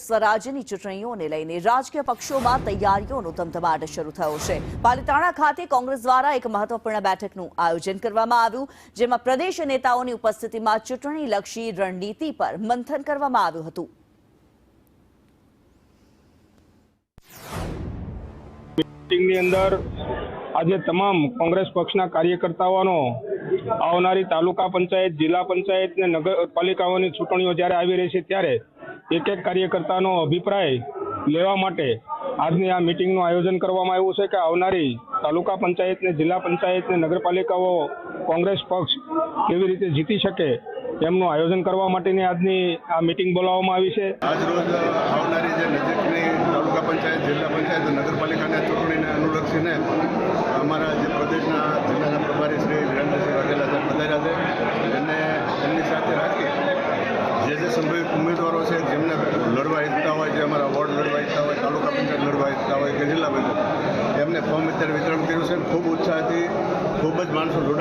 સ્વરાજ્યની ચૂંટણીઓને લઈને રાજકીય પક્ષોમાં તૈયારીઓનો ધમધમાટ શરૂ થયો છે। પાલિતાણા ખાતે કોંગ્રેસ દ્વારા એક મહત્વપૂર્ણ બેઠકનું આયોજન કરવામાં આવ્યું, જેમાં પ્રદેશ નેતાઓની ઉપસ્થિતિમાં ચૂંટણીલક્ષી રણનીતિ પર મંથન કરવામાં આવ્યું હતું। મીટિંગની અંદર આજે તમામ કોંગ્રેસ પક્ષના કાર્યકર્તાઓનો આવનારી તાલુકા પંચાયત, જિલ્લા પંચાયત ને નગરપાલિકાઓની ચૂંટણીઓ જ્યારે આવી રહી છે ત્યારે એક એક કાર્યકર્તાનો અભિપ્રાય લેવા માટે આજની આ મીટિંગનું આયોજન કરવામાં આવ્યું છે કે આવનારી તાલુકા પંચાયત ને જિલ્લા પંચાયત ને નગરપાલિકાઓ કોંગ્રેસ પક્ષ કેવી રીતે જીતી શકે એમનું આયોજન કરવા માટેની આજની આ મીટિંગ બોલાવવામાં આવી છે। આજ રોજ આવનારી જે નજીકની તાલુકા પંચાયત, જિલ્લા પંચાયત, નગરપાલિકાની ચૂંટણીને અનુલક્ષીને અમારા જે પ્રદેશના જિલ્લાના પ્રભારી શ્રી વિરેન્દ્રસિંહ વાઘેલા સાહેબ પધાર્યા છે અને એમની સાથે રાખી જે સંભવિત ઉમેદવારો છે જેમને લડવા ઈચ્છતા હોય, જે અમારા વોર્ડ લડવા ઈચ્છતા હોય, તાલુકા પંચાયત લડવા ઈચ્છતા હોય કે જિલ્લા પંચાયત, એમને ફોર્મ અત્યારે વિતરણ કર્યું છે। ખૂબ ઉત્સાહથી ખૂબ જ માણસો જોડાયા।